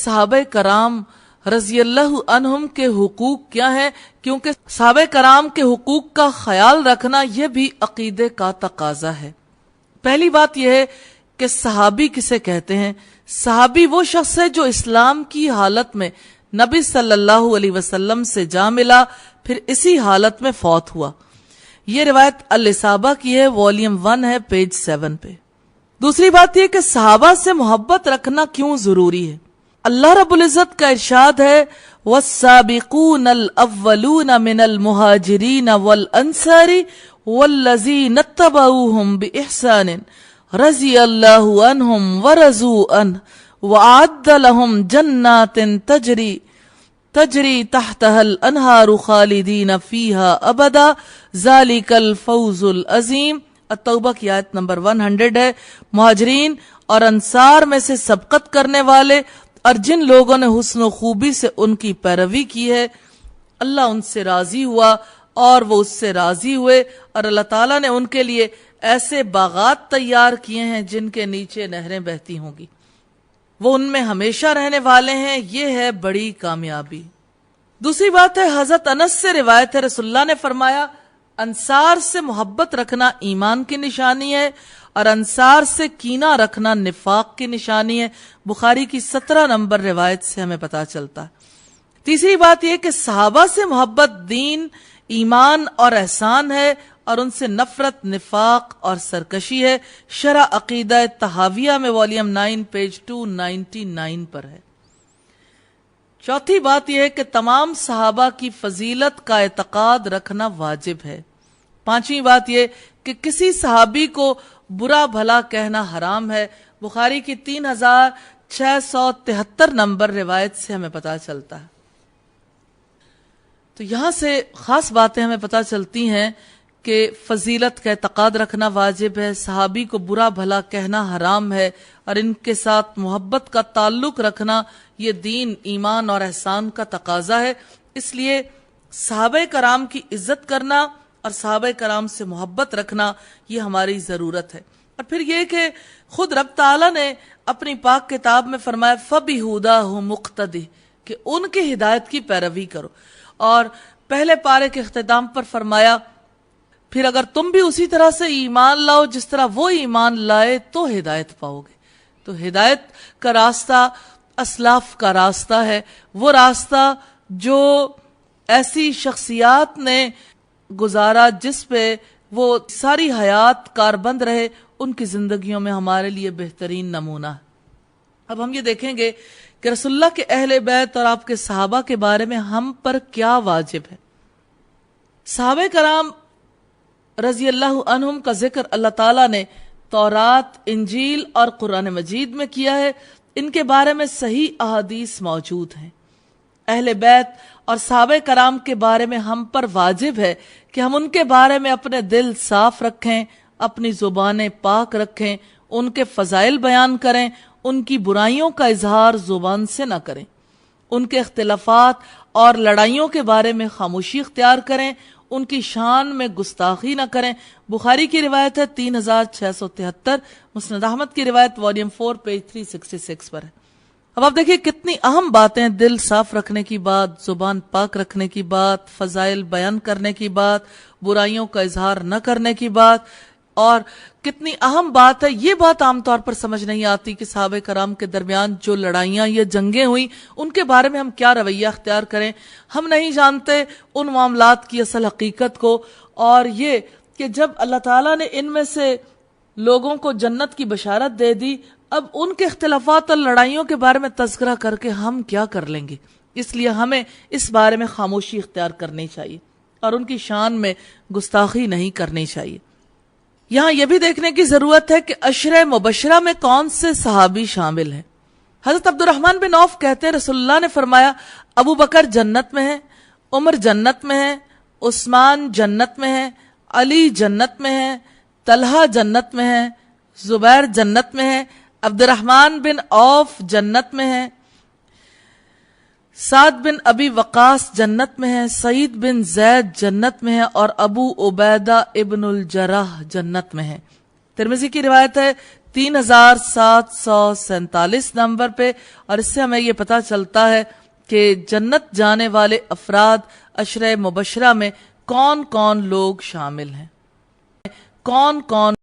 صحابہ کرام رضی اللہ عنہم کے حقوق کیا ہیں، کیونکہ صحابہ کرام کے حقوق کا خیال رکھنا یہ بھی عقیدے کا تقاضا ہے۔ پہلی بات یہ ہے کہ صحابی کسے کہتے ہیں؟ صحابی وہ شخص ہے جو اسلام کی حالت میں نبی صلی اللہ علیہ وسلم سے جا ملا، پھر اسی حالت میں فوت ہوا۔ یہ روایت الاصابہ کی ہے، والیوم 1 ہے، پیج 7 پہ۔ دوسری بات یہ کہ صحابہ سے محبت رکھنا کیوں ضروری ہے؟ اللہ رب العزت کا ارشاد ہے وَالسَّابِقُونَ الْأَوَّلُونَ مِنَ الْمُهَاجِرِينَ وَالْأَنصَارِ وَالَّذِينَ اتَّبَعُوهُم بِإِحْسَانٍ رَضِيَ اللَّهُ عَنْهُمْ وَرَضُوا عَنْهُ وَأَعَدَّ لَهُمْ جَنَّاتٍ تجری تحتها الانہار خالدین فیہا ابدا ذالک الفوز العظیم۔ التوبہ کی آیت نمبر 100 ہے۔ مہاجرین اور انصار میں سے سبقت کرنے والے اور جن لوگوں نے حسن و خوبی سے ان کی پیروی کی ہے، اللہ ان سے راضی ہوا اور وہ اس سے راضی ہوئے، اور اللہ تعالیٰ نے ان کے لیے ایسے باغات تیار کیے ہیں جن کے نیچے نہریں بہتی ہوں گی، وہ ان میں ہمیشہ رہنے والے ہیں، یہ ہے بڑی کامیابی۔ دوسری بات ہے، حضرت انس سے روایت ہے، رسول اللہ نے فرمایا انصار سے محبت رکھنا ایمان کی نشانی ہے اور انصار سے کینہ رکھنا نفاق کی نشانی ہے۔ بخاری کی 17 نمبر روایت سے ہمیں پتہ چلتا ہے۔ تیسری بات یہ کہ صحابہ سے محبت دین، ایمان اور احسان ہے، اور ان سے نفرت نفاق اور سرکشی ہے۔ شرح عقیدہ طحاویہ میں والیوم 9 پیج 299 پر ہے۔ چوتھی بات یہ ہے کہ تمام صحابہ کی فضیلت کا اعتقاد رکھنا واجب ہے۔ پانچویں بات یہ کہ کسی صحابی کو برا بھلا کہنا حرام ہے۔ بخاری کی 3673 نمبر روایت سے ہمیں پتہ چلتا ہے۔ تو یہاں سے خاص باتیں ہمیں پتہ چلتی ہیں کہ فضیلت کا اعتقاد رکھنا واجب ہے، صحابی کو برا بھلا کہنا حرام ہے، اور ان کے ساتھ محبت کا تعلق رکھنا یہ دین، ایمان اور احسان کا تقاضا ہے۔ اس لیے صحابہ کرام کی عزت کرنا اور صحابہ کرام سے محبت رکھنا یہ ہماری ضرورت ہے۔ اور پھر یہ کہ خود رب تعالیٰ نے اپنی پاک کتاب میں فرمایا فَبِهُدَاهُ مُقْتَدِهْ کہ ان کی ہدایت کی پیروی کرو، اور پہلے پارے کے اختتام پر فرمایا پھر اگر تم بھی اسی طرح سے ایمان لاؤ جس طرح وہ ایمان لائے تو ہدایت پاؤ گے۔ تو ہدایت کا راستہ اسلاف کا راستہ ہے، وہ راستہ جو ایسی شخصیات نے گزارا جس پہ وہ ساری حیات کاربند رہے، ان کی زندگیوں میں ہمارے لیے بہترین نمونہ ہے۔ اب ہم یہ دیکھیں گے کہ رسول اللہ کے اہل بیت اور آپ کے صحابہ کے بارے میں ہم پر کیا واجب ہے۔ صحابہ کرام رضی اللہ عنہم کا ذکر اللہ تعالیٰ نے تورات، انجیل اور قرآن مجید میں کیا ہے۔ ان کے بارے میں صحیح احادیث موجود ہیں۔ اہل بیت اور صحابہ کرام کے بارے میں ہم پر واجب ہے کہ ہم ان کے بارے میں اپنے دل صاف رکھیں، اپنی زبانیں پاک رکھیں، ان کے فضائل بیان کریں، ان کی برائیوں کا اظہار زبان سے نہ کریں، ان کے اختلافات اور لڑائیوں کے بارے میں خاموشی اختیار کریں، ان کی شان میں گستاخی نہ کریں۔ بخاری کی روایت ہے 3673، مسند احمد کی روایت والیوم 4 پیج 366 پر ہے۔ اب آپ دیکھیے کتنی اہم باتیں، دل صاف رکھنے کی بات، زبان پاک رکھنے کی بات، فضائل بیان کرنے کی بات، برائیوں کا اظہار نہ کرنے کی بات، اور کتنی اہم بات ہے۔ یہ بات عام طور پر سمجھ نہیں آتی کہ صحابہ کرام کے درمیان جو لڑائیاں یا جنگیں ہوئیں ان کے بارے میں ہم کیا رویہ اختیار کریں۔ ہم نہیں جانتے ان معاملات کی اصل حقیقت کو، اور یہ کہ جب اللہ تعالیٰ نے ان میں سے لوگوں کو جنت کی بشارت دے دی، اب ان کے اختلافات اور لڑائیوں کے بارے میں تذکرہ کر کے ہم کیا کر لیں گے۔ اس لیے ہمیں اس بارے میں خاموشی اختیار کرنی چاہیے اور ان کی شان میں گستاخی نہیں کرنی چاہیے۔ یہاں یہ بھی دیکھنے کی ضرورت ہے کہ عشرہ مبشرہ میں کون سے صحابی شامل ہیں۔ حضرت عبد الرحمن بن عوف کہتے ہیں رسول اللہ نے فرمایا ابو بکر جنت میں ہے، عمر جنت میں ہے، عثمان جنت میں ہے، علی جنت میں ہے، طلحہ جنت میں ہے، زبیر جنت میں ہے، عبد الرحمن بن عوف جنت میں ہے، سعد بن ابی وقاص جنت میں ہے، سعید بن زید جنت میں ہے، اور ابو عبیدہ ابن الجراح جنت میں ہے۔ ترمذی کی روایت ہے 3747 نمبر پہ، اور اس سے ہمیں یہ پتا چلتا ہے کہ جنت جانے والے افراد عشرہ مبشرہ میں کون کون لوگ شامل ہیں، کون کون